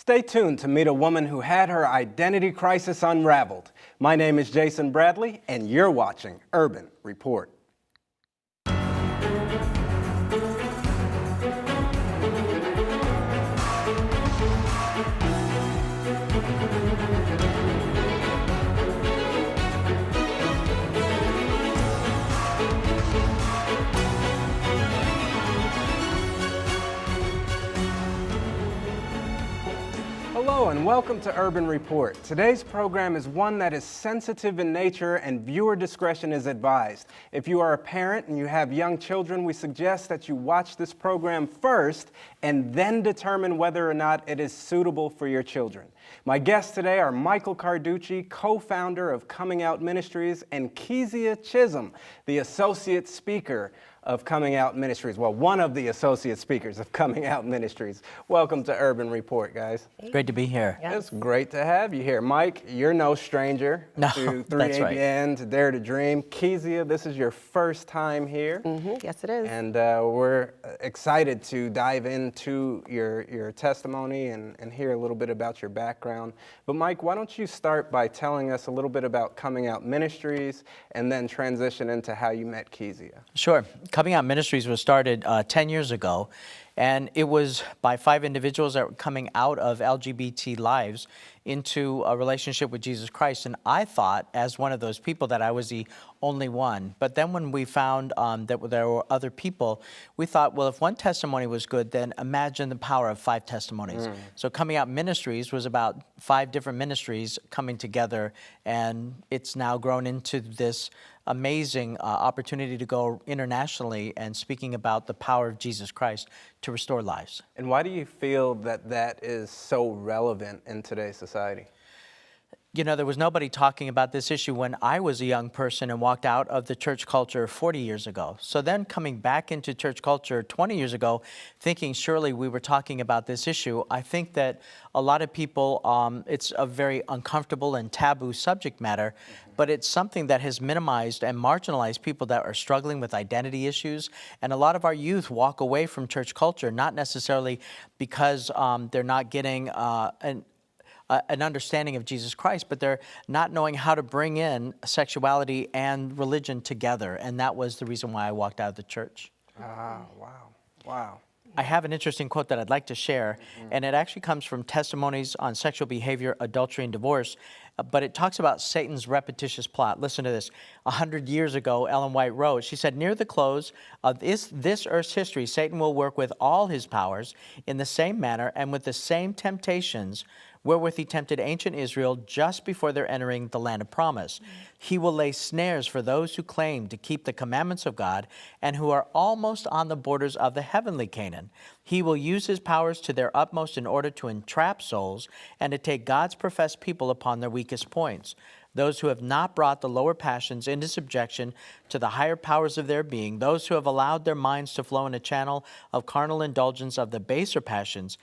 Stay tuned to meet a woman who had her identity crisis unraveled. My name is Jason Bradley, and you're watching Urban Report. Hello and welcome to Urban Report. Today's program is one that is sensitive in nature and viewer discretion is advised. If you are a parent and you have young children, we suggest that you watch this program first and then determine whether or not it is suitable for your children. My guests today are Michael Carducci, co-founder of Coming Out Ministries, and Kezia Chisholm, the associate speaker of Coming Out Ministries. Well, one of the associate speakers of Coming Out Ministries. Welcome to Urban Report, guys. It's great to be here. Yes. It's great to have you here. Mike, you're no stranger to 3ABN, to Dare to Dream. Kezia, this is your first time here. Yes, it is. And we're excited to dive into your testimony and hear a little bit about your background. But Mike, why don't you start by telling us a little bit about Coming Out Ministries and then transition into how you met Kezia. Sure. Coming Out Ministries was started 10 years ago, and it was by 5 individuals that were coming out of LGBT lives into a relationship with Jesus Christ. And I thought, as one of those people, that I was the only one. But then when we found that there were other people, we thought, well, if one testimony was good, then imagine the power of 5 testimonies. So Coming Out Ministries was about 5 different ministries coming together, and it's now grown into this amazing opportunity to go internationally and speaking about the power of Jesus Christ to restore lives. And why do you feel that that is so relevant in today's society? You know, there was nobody talking about this issue when I was a young person and walked out of the church culture 40 years ago. So then coming back into church culture 20 years ago, thinking surely we were talking about this issue, I think that a lot of people, it's a very uncomfortable and taboo subject matter, but it's something that has minimized and marginalized people that are struggling with identity issues. And a lot of our youth walk away from church culture, not necessarily because they're not getting an understanding of Jesus Christ, but they're not knowing how to bring in sexuality and religion together. And that was the reason why I walked out of the church. Wow. I have an interesting quote that I'd like to share, and it actually comes from Testimonies on Sexual Behavior, Adultery, and Divorce, but it talks about Satan's repetitious plot. Listen to this. 100 years ago, Ellen White wrote, she said, "Near the close of this earth's history, Satan will work with all his powers in the same manner and with the same temptations wherewith he tempted ancient Israel just before their entering the land of promise. He will lay snares for those who claim to keep the commandments of God and who are almost on the borders of the heavenly Canaan. He will use his powers to their utmost in order to entrap souls and to take God's professed people upon their weakest points. Those who have not brought the lower passions into subjection to the higher powers of their being, those who have allowed their minds to flow in a channel of carnal indulgence of the baser passions,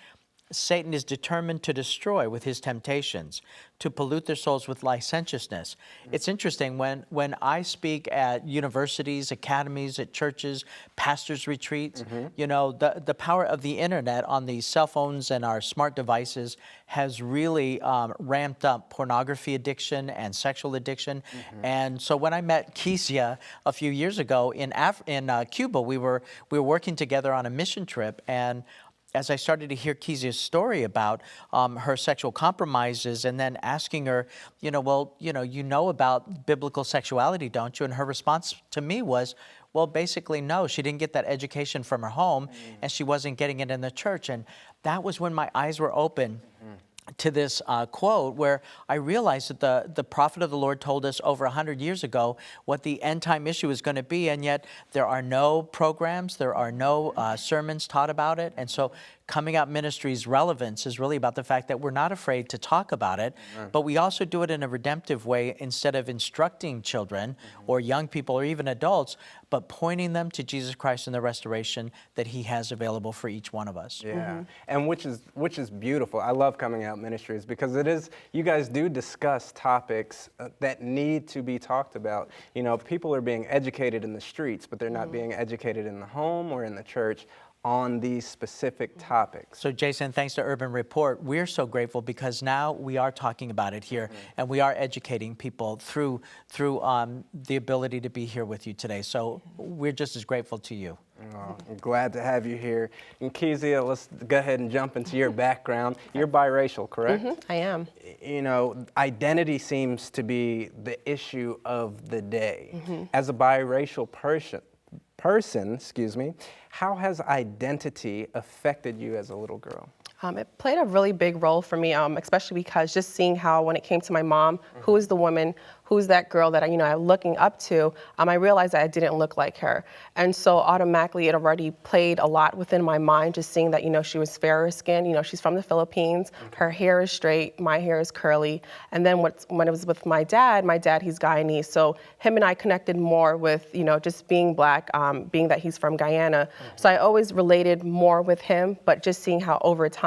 Satan is determined to destroy with his temptations, to pollute their souls with licentiousness." It's interesting, when I speak at universities, academies, at churches, pastors' retreats, you know, the power of the internet on these cell phones and our smart devices has really ramped up pornography addiction and sexual addiction. And so when I met Kezia a few years ago in Cuba, we were working together on a mission trip, and as I started to hear Kezia's story about her sexual compromises and then asking her, you know about biblical sexuality, don't you? And her response to me was, well, basically, no. She didn't get that education from her home, and she wasn't getting it in the church. And that was when my eyes were open to this quote, where I realized that the prophet of the Lord told us over 100 years ago what the end time issue is going to be, and yet there are no programs, there are no sermons taught about it. And so Coming Out Ministries' relevance is really about the fact that we're not afraid to talk about it, but we also do it in a redemptive way instead of instructing children or young people or even adults, but pointing them to Jesus Christ and the restoration that he has available for each one of us. Yeah, and which is beautiful. I love Coming Out Ministries because it is, you guys do discuss topics that need to be talked about. You know, people are being educated in the streets, but they're not being educated in the home or in the church on these specific topics. So Jason, thanks to Urban Report, we're so grateful because now we are talking about it here, and we are educating people through the ability to be here with you today. So we're just as grateful to you. Oh, I'm glad to have you here. And Kezia, let's go ahead and jump into your background. You're biracial, correct? I am. You know, identity seems to be the issue of the day. As a biracial person, how has identity affected you as a little girl? It played a really big role for me, especially because just seeing how when it came to my mom, who is the woman, who's that girl that I'm looking up to, I realized that I didn't look like her. And so automatically it already played a lot within my mind, just seeing that, she was fairer skinned, she's from the Philippines, her hair is straight, my hair is curly. And then when it was with my dad, he's Guyanese. So him and I connected more with, just being black, being that he's from Guyana. So I always related more with him, but just seeing how over time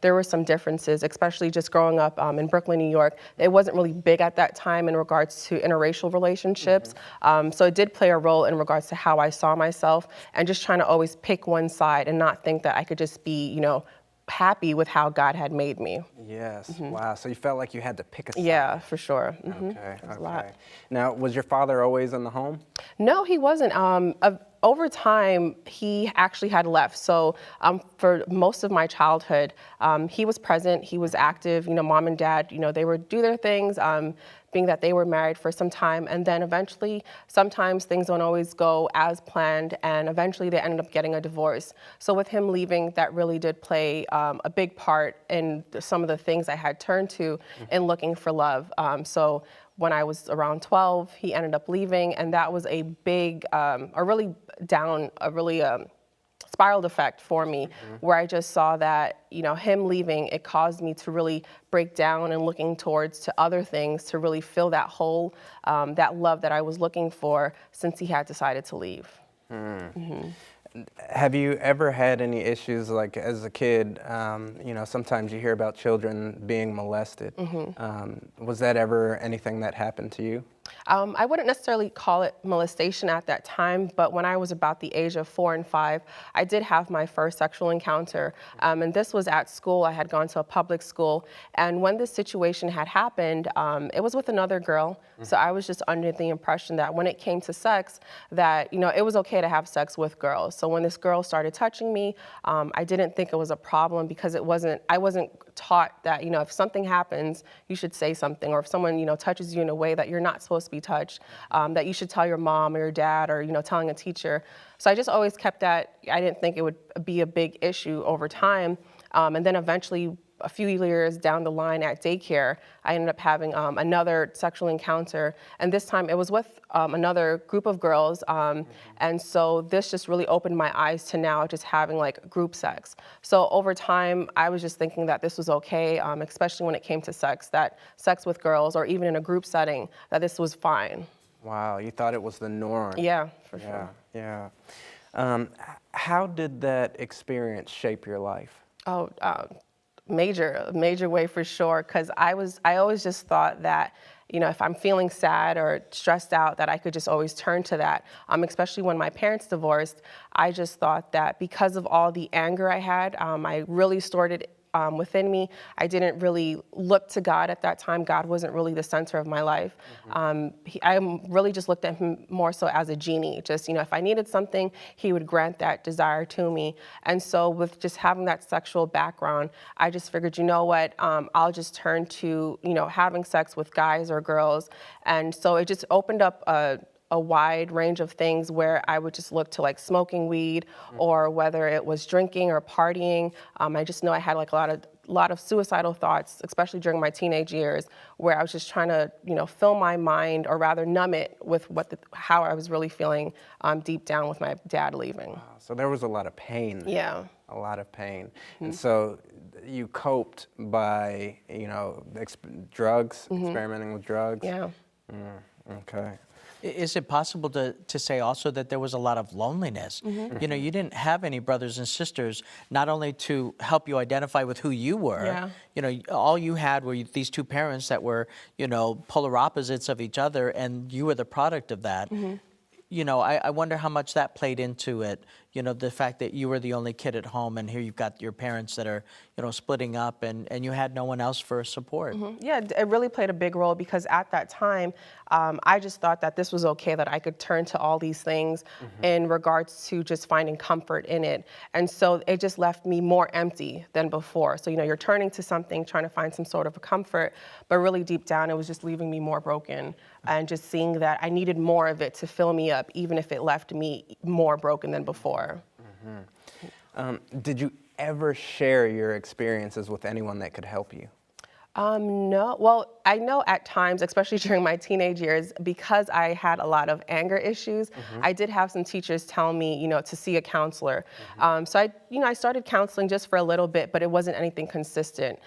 there were some differences, especially just growing up in Brooklyn, New York. It wasn't really big at that time in regards to interracial relationships. So it did play a role in regards to how I saw myself and just trying to always pick one side and not think that I could just be, happy with how God had made me. Yes. Wow. So you felt like you had to pick a side. Yeah, for sure. Okay. A lot. Now, was your father always in the home? No, he wasn't. Over time, he actually had left. So for most of my childhood, he was present, he was active. Mom and dad, they would do their things, being that they were married for some time. And then eventually, sometimes things don't always go as planned, and eventually they ended up getting a divorce. So with him leaving, that really did play a big part in some of the things I had turned to in looking for love. So when I was around 12, he ended up leaving, and that was a big, a really spiraled effect for me, where I just saw that, him leaving, it caused me to really break down and looking towards to other things to really fill that hole, that love that I was looking for since he had decided to leave. Have you ever had any issues, like as a kid, sometimes you hear about children being molested. Was that ever anything that happened to you? I wouldn't necessarily call it molestation at that time, but when I was about the age of 4 and 5, I did have my first sexual encounter. And this was at school. I had gone to a public school. And when this situation had happened, it was with another girl. So I was just under the impression that when it came to sex, that, it was okay to have sex with girls. So when this girl started touching me, I didn't think it was a problem because I wasn't taught that, if something happens, you should say something, or if someone, touches you in a way that you're not supposed to be touched, that you should tell your mom or your dad, or, telling a teacher. So I just always kept that. I didn't think it would be a big issue over time. And then eventually, a few years down the line at daycare, I ended up having another sexual encounter, and this time it was with another group of girls, and so this just really opened my eyes to now just having like group sex. So over time, I was just thinking that this was okay, especially when it came to sex, that sex with girls or even in a group setting, that this was fine. Wow, you thought it was the norm. Yeah, for sure. Yeah. How did that experience shape your life? Oh, major way for sure, because I always just thought that, if I'm feeling sad or stressed out, that I could just always turn to that. Especially when my parents divorced, I just thought that because of all the anger I had, I really stored it within me. I didn't really look to God at that time. God wasn't really the center of my life. I really just looked at him more so as a genie. Just, if I needed something, he would grant that desire to me. And so with just having that sexual background, I just figured, what, I'll just turn to, having sex with guys or girls. And so it just opened up a wide range of things where I would just look to like smoking weed, or whether it was drinking or partying. I just know I had like a lot of suicidal thoughts, especially during my teenage years, where I was just trying to, fill my mind, or rather numb it with how I was really feeling deep down with my dad leaving. Wow. So there was a lot of pain. Yeah. A lot of pain. And so you coped by, drugs, experimenting with drugs? Yeah. Okay. Is it possible to say also that there was a lot of loneliness? You didn't have any brothers and sisters, not only to help you identify with who you were, all you had were these two parents that were, polar opposites of each other, and you were the product of that. I wonder how much that played into it, the fact that you were the only kid at home, and here you've got your parents that are, splitting up, and you had no one else for support. Yeah, it really played a big role because at that time, I just thought that this was okay, that I could turn to all these things in regards to just finding comfort in it. And so it just left me more empty than before. So, you're turning to something, trying to find some sort of a comfort, but really deep down, it was just leaving me more broken and just seeing that I needed more of it to fill me up, even if it left me more broken than before. Did you ever share your experiences with anyone that could help you? No. Well, I know at times, especially during my teenage years, because I had a lot of anger issues, I did have some teachers tell me, to see a counselor. So I started counseling just for a little bit, but it wasn't anything consistent.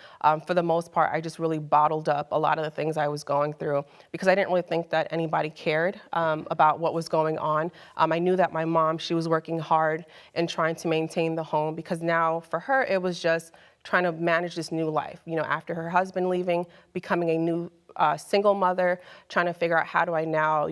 For the most part, I just really bottled up a lot of the things I was going through because I didn't really think that anybody cared about what was going on. I knew that my mom, she was working hard and trying to maintain the home because now for her, it was just trying to manage this new life, after her husband leaving, becoming a new single mother, trying to figure out how do I now,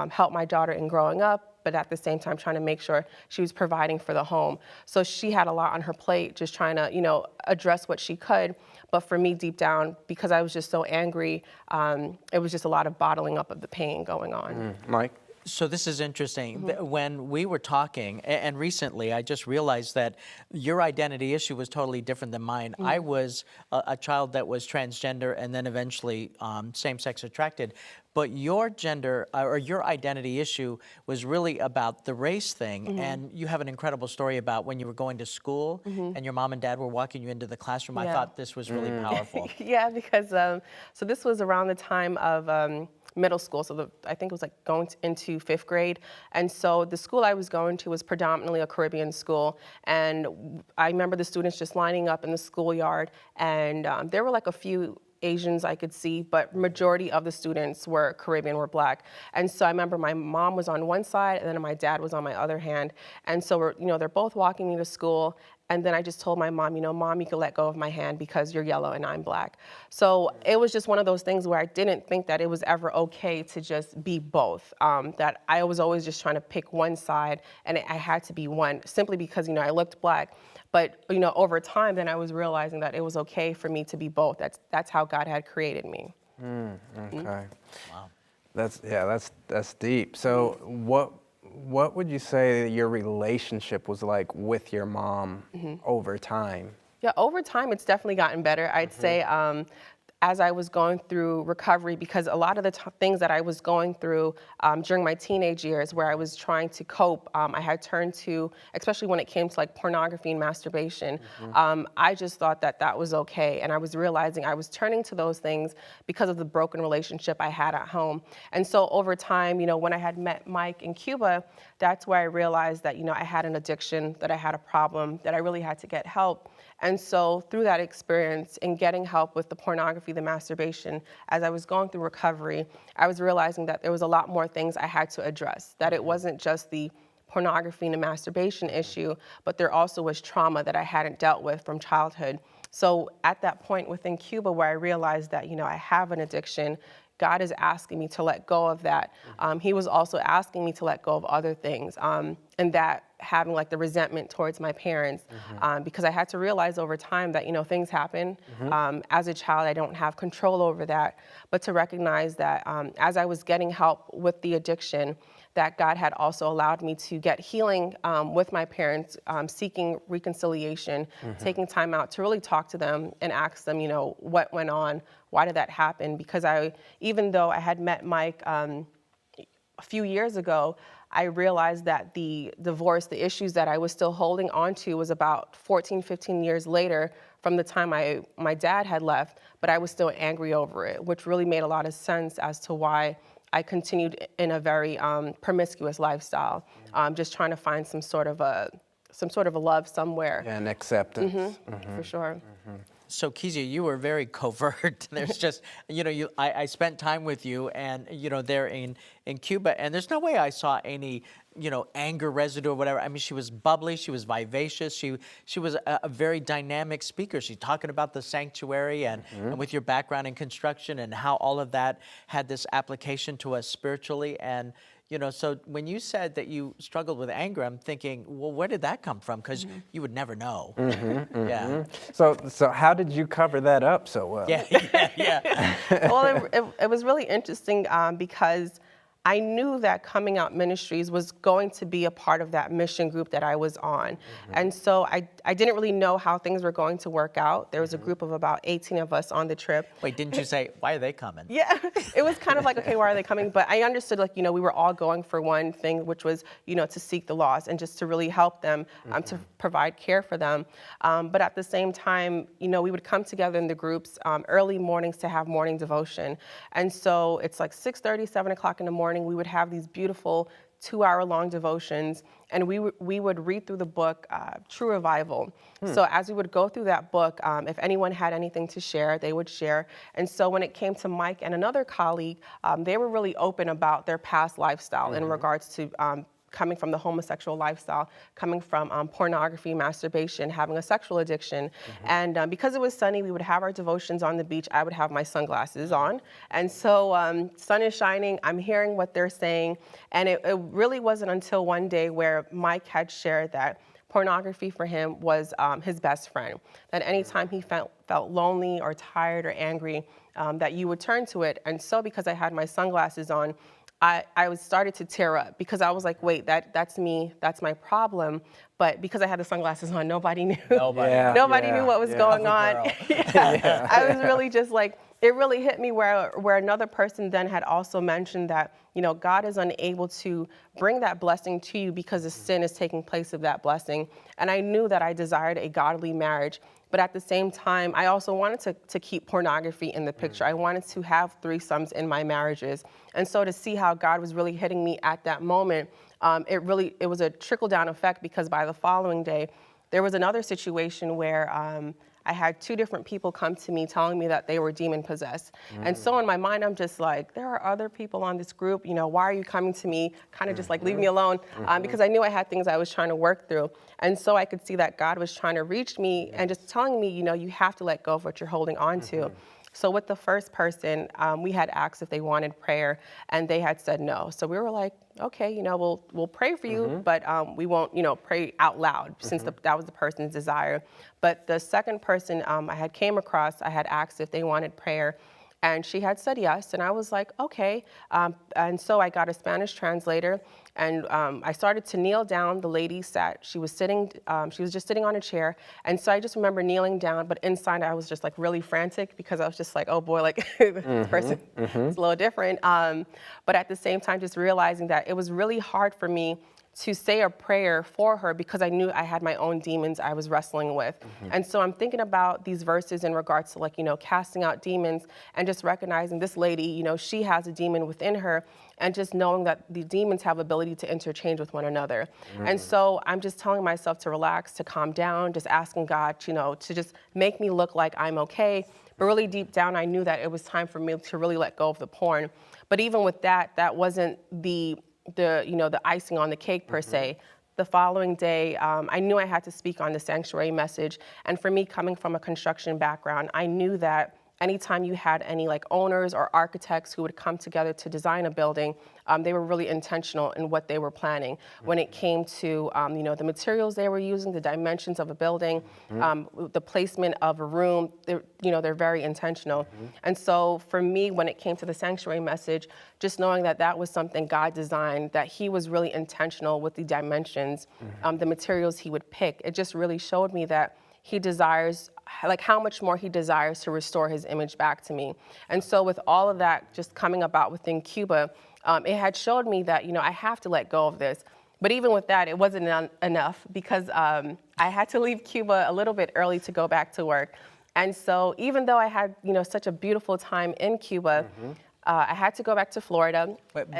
help my daughter in growing up, but at the same time trying to make sure she was providing for the home. So she had a lot on her plate, just trying to, address what she could. But for me, deep down, because I was just so angry, it was just a lot of bottling up of the pain going on. Mike? So this is interesting. When we were talking, and recently, I just realized that your identity issue was totally different than mine. I was a child that was transgender and then eventually same-sex attracted. But your gender or your identity issue was really about the race thing. And you have an incredible story about when you were going to school and your mom and dad were walking you into the classroom. I thought this was really powerful. Yeah, because so this was around the time of middle school, so I think it was like going into 5th grade. And so the school I was going to was predominantly a Caribbean school. And I remember the students just lining up in the schoolyard, and there were like a few Asians I could see, but majority of the students were Caribbean, were Black. And so I remember my mom was on one side and then my dad was on my other hand. And so they're both walking me to school. And then I just told my mom, Mom, you can let go of my hand because you're yellow and I'm Black. So it was just one of those things where I didn't think that it was ever okay to just be both, that I was always just trying to pick one side and I had to be one simply because, I looked Black. But, over time, then I was realizing that it was okay for me to be both. That's how God had created me. Okay. Wow. That's deep. So what would you say your relationship was like with your mom over time? Yeah, over time, it's definitely gotten better. I'd say as I was going through recovery, because a lot of the things that I was going through during my teenage years where I was trying to cope, I had turned to, especially when it came to like pornography and masturbation, I just thought that that was okay. And I was realizing I was turning to those things because of the broken relationship I had at home. And so over time, when I had met Mike in Cuba, that's where I realized that, I had an addiction, that I had a problem, that I really had to get help. And so through that experience and getting help with the pornography, the masturbation, as I was going through recovery, I was realizing that there was a lot more things I had to address, that it wasn't just the pornography and the masturbation issue, but there also was trauma that I hadn't dealt with from childhood. So at that point within Cuba where I realized that, I have an addiction, God is asking me to let go of that. He was also asking me to let go of other things, and that having like the resentment towards my parents, because I had to realize over time that, things happen. As a child, I don't have control over that, but to recognize that as I was getting help with the addiction, that God had also allowed me to get healing with my parents, seeking reconciliation, taking time out to really talk to them and ask them, what went on, why did that happen? Because even though I had met Mike a few years ago, I realized that the divorce, the issues that I was still holding on to was about 14, 15 years later from the time my dad had left, but I was still angry over it, which really made a lot of sense as to why I continued in a very promiscuous lifestyle, just trying to find some sort of a love somewhere. Yeah, and acceptance. For sure. So Kezia, you were very covert. There's just, I spent time with you and, there in Cuba, and there's no way I saw any, anger residue or whatever. I mean, she was bubbly, she was vivacious, she was a very dynamic speaker. She's talking about the sanctuary and with your background in construction and how all of that had this application to us spiritually. And, You know, so when you said that you struggled with anger, I'm thinking, well, where did that come from? Because you would never know. Yeah. So how did you cover that up so well? Yeah. Well, it was really interesting because I knew that Coming Out Ministries was going to be a part of that mission group that I was on. And so I didn't really know how things were going to work out. There was a group of about 18 of us on the trip. Wait, didn't you say, why are they coming? Yeah, it was kind of like, okay, why are they coming? But I understood, like, we were all going for one thing, which was, to seek the lost and just to really help them, to provide care for them. But at the same time, we would come together in the groups early mornings to have morning devotion. And so it's like 6:30, 7 o'clock in the morning. We would have these beautiful 2-hour-long devotions, and we would read through the book, True Revival. So as we would go through that book, if anyone had anything to share, they would share. And so when it came to Mike and another colleague, they were really open about their past lifestyle in regards to coming from the homosexual lifestyle, coming from pornography, masturbation, having a sexual addiction. And because it was sunny, we would have our devotions on the beach. I would have my sunglasses on. And so sun is shining, I'm hearing what they're saying. And it really wasn't until one day where Mike had shared that pornography for him was his best friend. That anytime he felt lonely or tired or angry, that you would turn to it. And so because I had my sunglasses on, I started to tear up because I was like, wait, that's me, that's my problem. But because I had the sunglasses on, nobody knew. Nobody knew what was going on. I was really just like, it really hit me where another person then had also mentioned that, God is unable to bring that blessing to you because the sin is taking place of that blessing. And I knew that I desired a godly marriage. But at the same time, I also wanted to keep pornography in the picture. I wanted to have threesomes in my marriages. And so to see how God was really hitting me at that moment, it was a trickle-down effect because by the following day, there was another situation where I had 2 different people come to me telling me that they were demon-possessed. And so in my mind, I'm just like, there are other people on this group, why are you coming to me? Kind of just like, leave me alone, because I knew I had things I was trying to work through. And so I could see that God was trying to reach me and just telling me, you have to let go of what you're holding on to. So with the first person, we had asked if they wanted prayer, and they had said no. So we were like, okay, we'll pray for you, but we won't, pray out loud since that was the person's desire. But the second person I had came across, I had asked if they wanted prayer, and she had said yes, and I was like, okay. And so I got a Spanish translator, and I started to kneel down. The lady sat, she was just sitting on a chair. And so I just remember kneeling down, but inside I was just like really frantic because I was just like, oh boy, like this person is a little different. But at the same time, just realizing that it was really hard for me to say a prayer for her because I knew I had my own demons I was wrestling with. And so I'm thinking about these verses in regards to casting out demons and just recognizing this lady, she has a demon within her, and just knowing that the demons have ability to interchange with one another. And so I'm just telling myself to relax, to calm down, just asking God, to just make me look like I'm okay. But really deep down, I knew that it was time for me to really let go of the porn. But even with that, that wasn't the icing on the cake per se. The following day, I knew I had to speak on the sanctuary message. And for me, coming from a construction background, I knew that anytime you had any owners or architects who would come together to design a building, they were really intentional in what they were planning. When it came to the materials they were using, the dimensions of a building, the placement of a room, they're very intentional. And so for me, when it came to the sanctuary message, just knowing that that was something God designed, that He was really intentional with the dimensions, the materials He would pick, it just really showed me that He desires, how much more He desires to restore His image back to me. And so with all of that just coming about within Cuba, it had showed me that, I have to let go of this. But even with that, it wasn't enough because I had to leave Cuba a little bit early to go back to work. And so even though I had, such a beautiful time in Cuba, I had to go back to Florida. But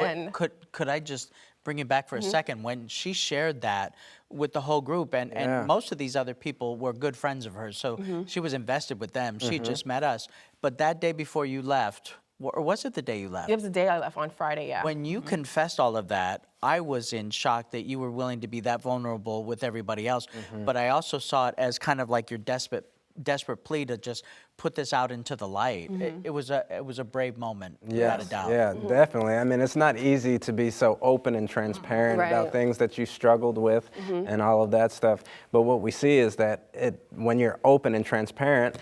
could I just bring you back for a second? When she shared that with the whole group, and most of these other people were good friends of hers, so she was invested with them. She just met us. But that day before you left, or was it the day you left? It was the day I left on Friday, yeah. When you confessed all of that, I was in shock that you were willing to be that vulnerable with everybody else. But I also saw it as kind of like your desperate plea to just put this out into the light. It was a brave moment, without a doubt. Yeah, definitely. I mean, it's not easy to be so open and transparent about Right. things that you struggled with and all of that stuff. But what we see is that when you're open and transparent,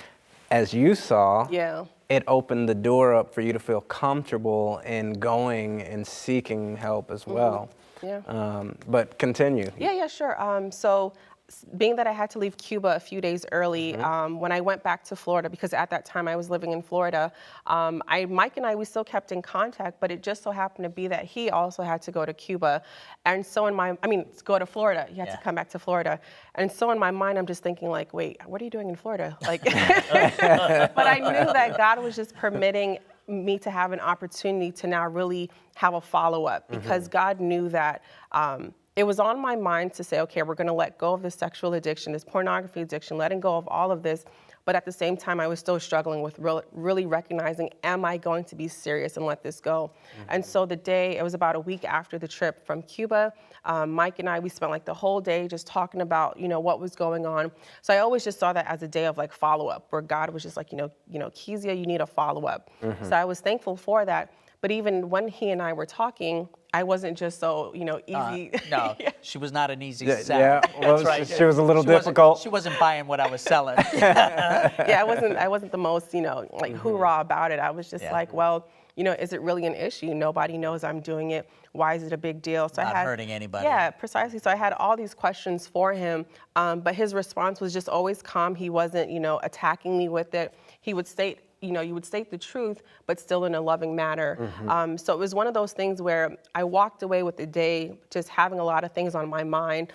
as you saw, Yeah. it opened the door up for you to feel comfortable in going and seeking help as well. Yeah. But continue. Yeah, sure. So being that I had to leave Cuba a few days early, when I went back to Florida, because at that time I was living in Florida, Mike and I, we still kept in contact, but it just so happened to be that he also had to go to Cuba. And so go to Florida. He had to come back to Florida. And so in my mind, I'm just thinking like, wait, what are you doing in Florida? Like, but I knew that God was just permitting me to have an opportunity to now really have a follow-up, because God knew that it was on my mind to say, okay, we're going to let go of this sexual addiction, this pornography addiction, letting go of all of this. But at the same time, I was still struggling with really recognizing, am I going to be serious and let this go? And so it was about a week after the trip from Cuba, Mike and I, we spent like the whole day just talking about, what was going on. So I always just saw that as a day of like follow-up, where God was just like, Kezia, you need a follow-up. So I was thankful for that. But even when he and I were talking, I wasn't just so, easy. No, she was not an easy sell. Yeah, well, That's right. she was a little difficult. She wasn't buying what I was selling. Yeah, I wasn't the most, like hoorah about it. I was just like, well, is it really an issue? Nobody knows I'm doing it. Why is it a big deal? So Not I had hurting anybody. Yeah, precisely. So I had all these questions for him, but his response was just always calm. He wasn't, attacking me with it. He would state, you would state the truth, but still in a loving manner. So it was one of those things where I walked away with the day just having a lot of things on my mind,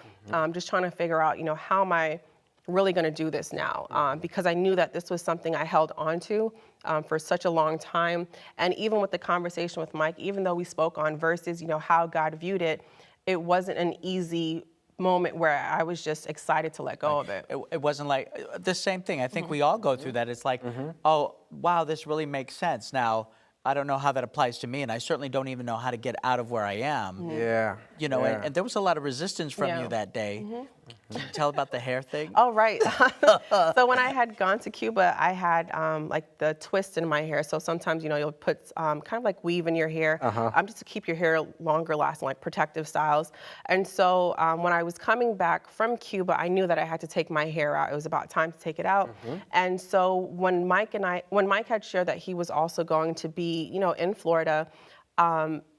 just trying to figure out, how am I really going to do this now? Because I knew that this was something I held on to for such a long time. And even with the conversation with Mike, even though we spoke on verses, how God viewed it, it wasn't an easy moment where I was just excited to let go of it. It wasn't like the same thing. I think we all go through that. It's like, oh, wow, this really makes sense. Now, I don't know how that applies to me, and I certainly don't even know how to get out of where I am. Yeah. And there was a lot of resistance from you that day. Can you tell about the hair thing? Oh, right. So when I had gone to Cuba, I had like the twist in my hair. So sometimes, you'll put kind of like weave in your hair just to keep your hair longer lasting, like protective styles. And so when I was coming back from Cuba, I knew that I had to take my hair out. It was about time to take it out. And so when Mike had shared that he was also going to be, in Florida,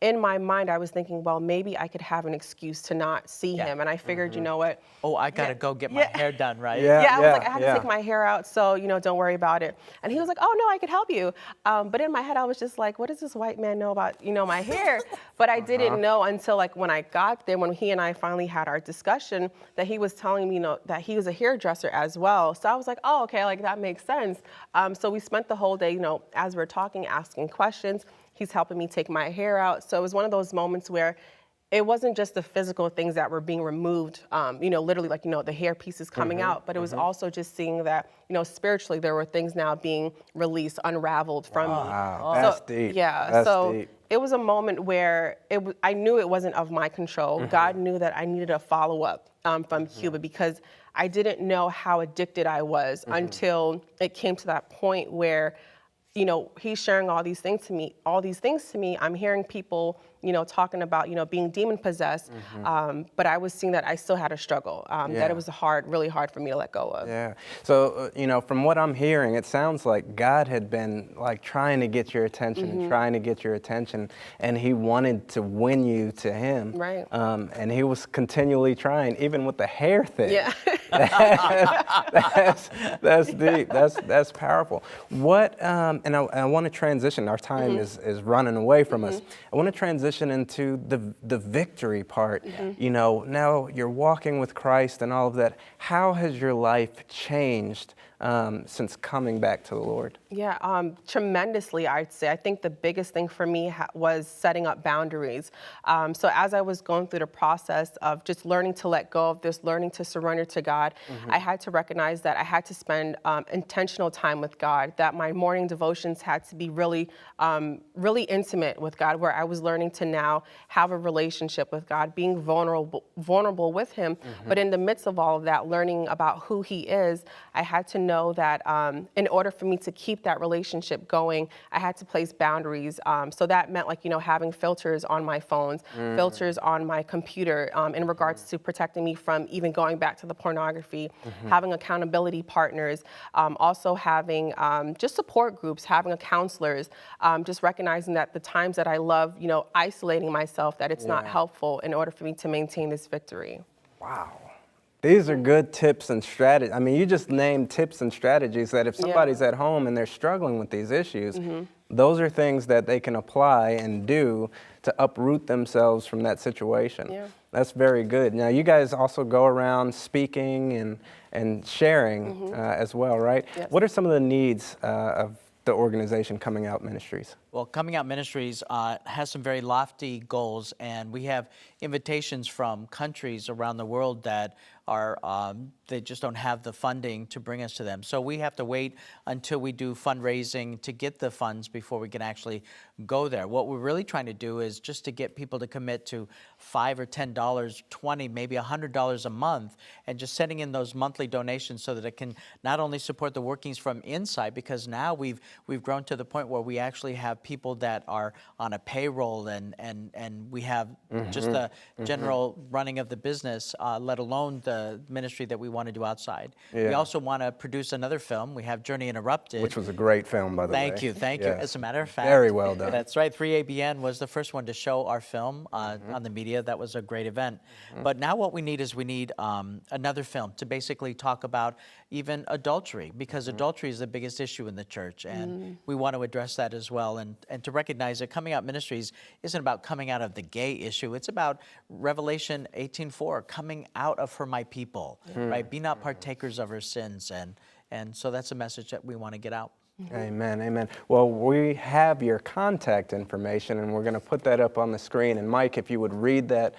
in my mind, I was thinking, well, maybe I could have an excuse to not see him. And I figured, you know what? Oh, I got to go get my hair done, right? I was like, I had to take my hair out, so, don't worry about it. And he was like, oh, no, I could help you. But in my head, I was just like, what does this white man know about, my hair? But I didn't know until, like, when I got there, when he and I finally had our discussion, that he was telling me, that he was a hairdresser as well. So I was like, oh, okay, like, that makes sense. So we spent the whole day, as we're talking, asking questions. He's helping me take my hair out. So it was one of those moments where it wasn't just the physical things that were being removed, literally like, the hair pieces coming out, but it was also just seeing that, spiritually there were things now being released, unraveled from me. Wow, that's deep. Yeah, that's so deep. It was a moment where I knew it wasn't of my control. God knew that I needed a follow-up from Cuba, because I didn't know how addicted I was until it came to that point where he's sharing all these things to me. I'm hearing people, talking about, being demon possessed. But I was seeing that I still had a struggle, that it was really hard for me to let go of. Yeah. So, from what I'm hearing, it sounds like God had been like trying to get your attention and trying to get your attention, and he wanted to win you to him. Right. And he was continually trying, even with the hair thing. Yeah. That's deep. That's powerful. What, and I want to transition. Our time is running away from us. I want to transition into the victory part. Now you're walking with Christ and all of that. How has your life changed since coming back to the Lord? Yeah, tremendously, I'd say. I think the biggest thing for me was setting up boundaries. So as I was going through the process of just learning to let go of this, learning to surrender to God, I had to recognize that I had to spend intentional time with God, that my morning devotions had to be really, really intimate with God, where I was learning to now have a relationship with God, being vulnerable with him. But in the midst of all of that, learning about who he is, I had to know know that in order for me to keep that relationship going, I had to place boundaries. So that meant, like, having filters on my phones, filters on my computer in regards to protecting me from even going back to the pornography, having accountability partners, also having just support groups, having counselors, just recognizing that the times that I love, isolating myself, that it's not helpful in order for me to maintain this victory. Wow. These are good tips and strategies. I mean, you just named tips and strategies that if somebody's at home and they're struggling with these issues, those are things that they can apply and do to uproot themselves from that situation. Yeah. That's very good. Now, you guys also go around speaking and sharing as well, right? Yes. What are some of the needs of the organization Coming Out Ministries? Well, Coming Out Ministries has some very lofty goals, and we have invitations from countries around the world that are they just don't have the funding to bring us to them. So we have to wait until we do fundraising to get the funds before we can actually go there. What we're really trying to do is just to get people to commit to $5 or $10, $20, maybe $100 a month, and just sending in those monthly donations so that it can not only support the workings from inside, because now we've grown to the point where we actually have people that are on a payroll and we have just the general running of the business, let alone the ministry that we want to do outside. Yeah. We also want to produce another film. We have Journey Interrupted. Which was a great film, by the way. Thank you. Yes. As a matter of fact. Very well done. That's right. 3ABN was the first one to show our film on the media. That was a great event. But now what we need is another film to basically talk about even adultery, because adultery is the biggest issue in the church, and we want to address that as well, and to recognize that Coming Out Ministries isn't about coming out of the gay issue. It's about Revelation 18:4, coming out of her my people, right? Be not partakers of her sins, and so that's a message that we want to get out. Amen, amen. Well, we have your contact information, and we're going to put that up on the screen. And Mike, if you would read that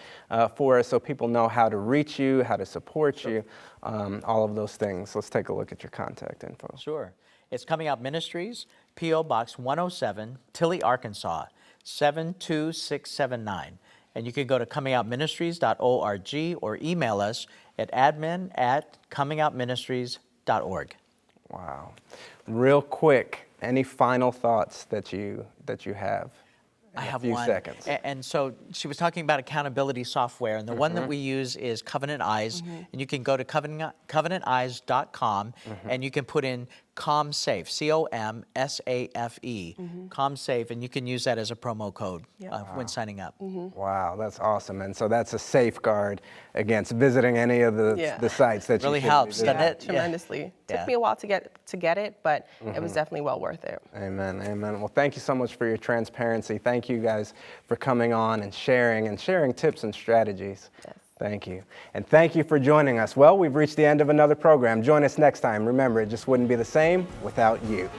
for us so people know how to reach you, how to support you, all of those things. Let's take a look at your contact info. Sure. It's Coming Out Ministries, P.O. Box 107, Tilly, Arkansas, 72679. And you can go to comingoutministries.org or email us at admin@comingoutministries.org. Wow. Real quick, any final thoughts that you have? I have a few one. seconds. And so she was talking about accountability software, and the one that we use is Covenant Eyes, and you can go to covenanteyes.com, and you can put in ComSafe, COMSAFE, ComSafe, and you can use that as a promo code when signing up. Wow, that's awesome. And so that's a safeguard against visiting any of the sites that Really you helps, visit. doesn't it? Tremendously. Took me a while to get it, but it was definitely well worth it. Amen, amen. Well, thank you so much for your transparency. Thank you guys for coming on and sharing tips and strategies. Yes. Thank you. And thank you for joining us. Well, we've reached the end of another program. Join us next time. Remember, it just wouldn't be the same without you.